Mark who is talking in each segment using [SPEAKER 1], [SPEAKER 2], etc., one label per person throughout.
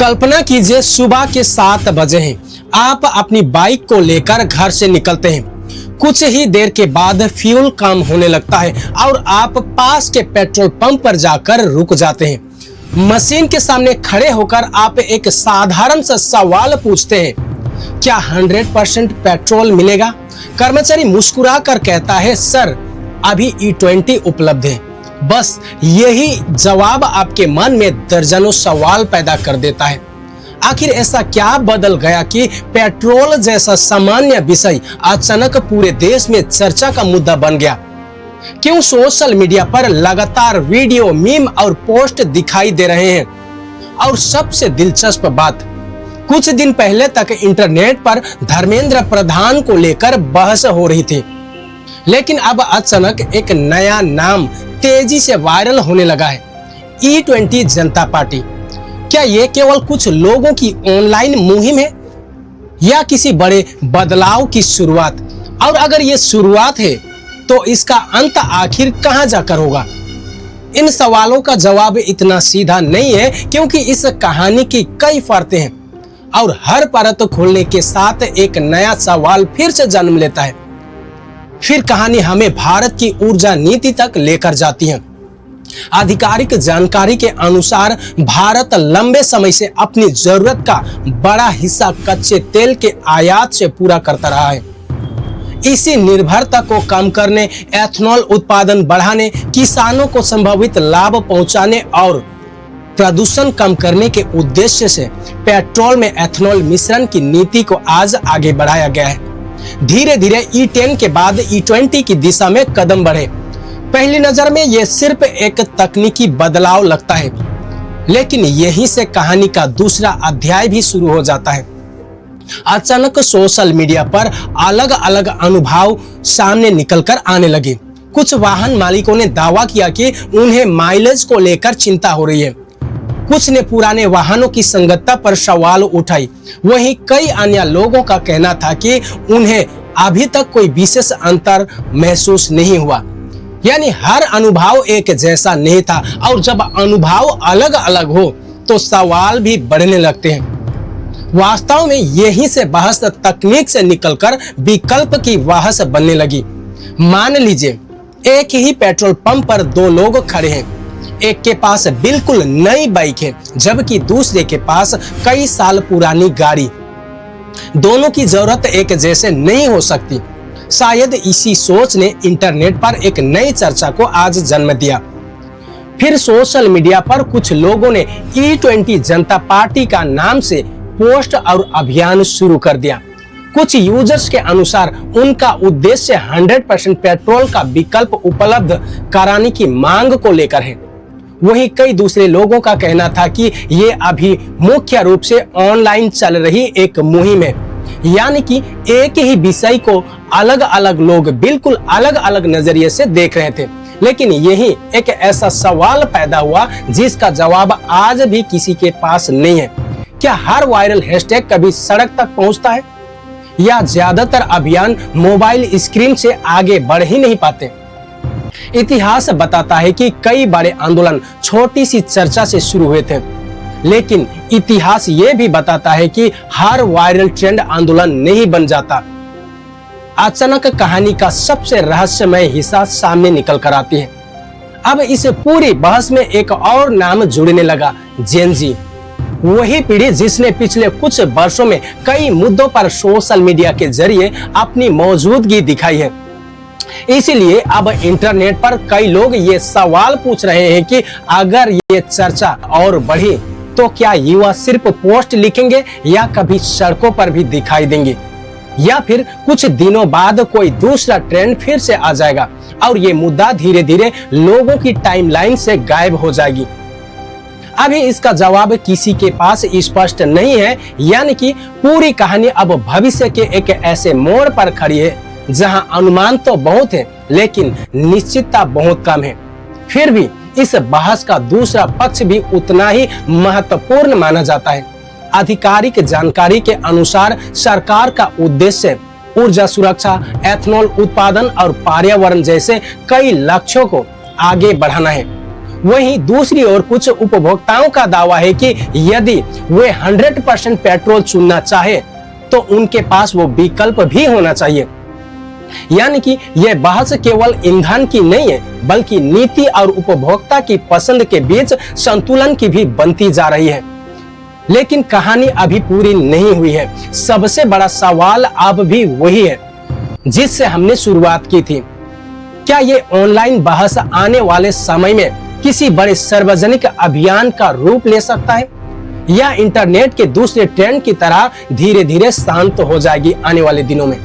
[SPEAKER 1] कल्पना कीजिए सुबह के 7 बजे हैं। आप अपनी बाइक को लेकर घर से निकलते हैं। कुछ ही देर के बाद फ्यूल कम होने लगता है और आप पास के पेट्रोल पंप पर जाकर रुक जाते हैं। मशीन के सामने खड़े होकर आप एक साधारण सा सवाल पूछते हैं, क्या 100% पेट्रोल मिलेगा? कर्मचारी मुस्कुरा कर कहता है, सर अभी E20 उपलब्ध है। बस यही जवाब आपके मन में दर्जनों सवाल पैदा कर देता है। आखिर ऐसा क्या बदल गया कि पेट्रोल जैसा सामान्य विषय अचानक पूरे देश में चर्चा का मुद्दा बन गया? क्यों सोशल मीडिया पर लगातार वीडियो, मीम और पोस्ट दिखाई दे रहे हैं? और सबसे दिलचस्प बात, कुछ दिन पहले तक इंटरनेट पर धर्मेंद्र प्रधान को लेकर बहस हो रही थी, लेकिन अब अचानक एक नया नाम तेजी से वायरल होने लगा है, E20 जनता पार्टी। क्या ये केवल कुछ लोगों की ऑनलाइन मुहिम है या किसी बड़े बदलाव की शुरुआत? और अगर ये शुरुआत है तो इसका अंत आखिर कहां जाकर होगा? इन सवालों का जवाब इतना सीधा नहीं है, क्योंकि इस कहानी की कई परतें हैं और हर परत खोलने के साथ एक नया सवाल फिर से जन्म लेता है। फिर कहानी हमें भारत की ऊर्जा नीति तक लेकर जाती है। आधिकारिक जानकारी के अनुसार भारत लंबे समय से अपनी जरूरत का बड़ा हिस्सा कच्चे तेल के आयात से पूरा करता रहा है। इसी निर्भरता को कम करने, एथेनॉल उत्पादन बढ़ाने, किसानों को संभावित लाभ पहुंचाने और प्रदूषण कम करने के उद्देश्य से पेट्रोल में एथेनॉल मिश्रण की नीति को आज आगे बढ़ाया गया है। धीरे धीरे E10 के बाद E20 की दिशा में कदम बढ़े। पहली नजर में यह सिर्फ एक तकनीकी बदलाव लगता है, लेकिन यहीं से कहानी का दूसरा अध्याय भी शुरू हो जाता है। अचानक सोशल मीडिया पर अलग अलग अनुभव सामने निकलकर आने लगे। कुछ वाहन मालिकों ने दावा किया कि उन्हें माइलेज को लेकर चिंता हो रही है। कुछ ने पुराने वाहनों की संगतता पर सवाल उठाई। वहीं कई अन्य लोगों का कहना था कि उन्हें अभी तक कोई विशेष अंतर महसूस नहीं हुआ। यानी हर अनुभव एक जैसा नहीं था, और जब अनुभव अलग अलग हो तो सवाल भी बढ़ने लगते हैं। वास्तव में यहीं से बहस तकनीक से निकलकर विकल्प की बहस बनने लगी। मान लीजिए एक ही पेट्रोल पंप पर दो लोग खड़े हैं। एक के पास बिल्कुल नई बाइक है, जबकि दूसरे के पास कई साल पुरानी गाड़ी। दोनों की जरूरत एक जैसे नहीं हो सकती। शायद इसी सोच ने इंटरनेट पर एक नई चर्चा को आज जन्म दिया। फिर सोशल मीडिया पर कुछ लोगों ने E20 जनता पार्टी का नाम से पोस्ट और अभियान शुरू कर दिया। कुछ यूजर्स के अनुसार उनका उद्देश्य 100% पेट्रोल का विकल्प उपलब्ध कराने की मांग को लेकर है। वहीं कई दूसरे लोगों का कहना था कि ये अभी मुख्य रूप से ऑनलाइन चल रही एक मुहिम है, यानी कि एक ही विषय को अलग अलग लोग बिल्कुल अलग अलग नजरिए से देख रहे थे। लेकिन यही एक ऐसा सवाल पैदा हुआ जिसका जवाब आज भी किसी के पास नहीं है। क्या हर वायरल हैशटैग कभी सड़क तक पहुंचता है, या ज्यादातर अभियान मोबाइल स्क्रीन से आगे बढ़ ही नहीं पाते? इतिहास बताता है कि कई बड़े आंदोलन छोटी सी चर्चा से शुरू हुए थे, लेकिन इतिहास ये भी बताता है कि हर वायरल ट्रेंड आंदोलन नहीं बन जाता। अचानक कहानी का सबसे रहस्यमय हिस्सा सामने निकल कर आती है। अब इस पूरी बहस में एक और नाम जुड़ने लगा, जेन जी। वही पीढ़ी जिसने पिछले कुछ वर्षों में कई मुद्दों पर सोशल मीडिया के जरिए अपनी मौजूदगी दिखाई है। इसीलिए अब इंटरनेट पर कई लोग ये सवाल पूछ रहे हैं कि अगर ये चर्चा और बढ़ी तो क्या युवा सिर्फ पोस्ट लिखेंगे या कभी सड़कों पर भी दिखाई देंगे, या फिर कुछ दिनों बाद कोई दूसरा ट्रेंड फिर से आ जाएगा और ये मुद्दा धीरे धीरे लोगों की टाइमलाइन से गायब हो जाएगी। अभी इसका जवाब किसी के पास स्पष्ट नहीं है, यानी कि पूरी कहानी अब भविष्य के एक ऐसे मोड़ पर खड़ी है जहां अनुमान तो बहुत है, लेकिन निश्चितता बहुत कम है। फिर भी इस बहस का दूसरा पक्ष भी उतना ही महत्वपूर्ण माना जाता है। आधिकारिक जानकारी के अनुसार सरकार का उद्देश्य ऊर्जा सुरक्षा, एथेनॉल उत्पादन और पर्यावरण जैसे कई लक्ष्यों को आगे बढ़ाना है। वहीं दूसरी ओर कुछ उपभोक्ताओं का दावा है कि यदि वे 100% पेट्रोल चुनना चाहे तो उनके पास वो विकल्प भी होना चाहिए। यानी कि यह बहस केवल ईंधन की नहीं है, बल्कि नीति और उपभोक्ता की पसंद के बीच संतुलन की भी बनती जा रही है। लेकिन कहानी अभी पूरी नहीं हुई है। सबसे बड़ा सवाल अब भी वही है जिससे हमने शुरुआत की थी। क्या ये ऑनलाइन बहस आने वाले समय में किसी बड़े सार्वजनिक अभियान का रूप ले सकता है, या इंटरनेट के दूसरे ट्रेंड की तरह धीरे धीरे शांत हो जाएगी आने वाले दिनों में?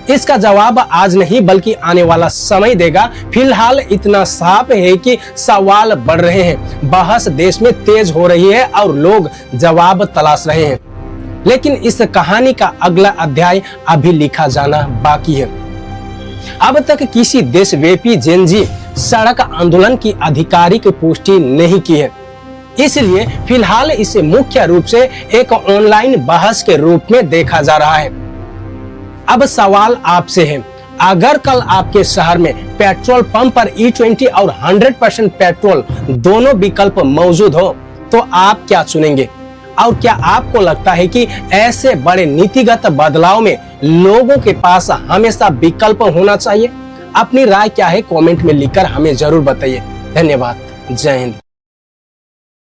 [SPEAKER 1] इसका जवाब आज नहीं बल्कि आने वाला समय देगा। फिलहाल इतना साफ है कि सवाल बढ़ रहे हैं, बहस देश में तेज हो रही है और लोग जवाब तलाश रहे हैं। लेकिन इस कहानी का अगला अध्याय अभी लिखा जाना बाकी है। अब तक किसी देशव्यापी जेनजी सड़क आंदोलन की आधिकारिक पुष्टि नहीं की है, इसलिए फिलहाल इसे मुख्य रूप से एक ऑनलाइन बहस के रूप में देखा जा रहा है। अब सवाल आपसे है, अगर कल आपके शहर में पेट्रोल पंप पर E20 और 100% पेट्रोल दोनों विकल्प मौजूद हो तो आप क्या चुनेंगे? और क्या आपको लगता है कि ऐसे बड़े नीतिगत बदलाव में लोगों के पास हमेशा विकल्प होना चाहिए? अपनी राय क्या है कमेंट में लिखकर हमें जरूर बताइए। धन्यवाद। जय हिंद।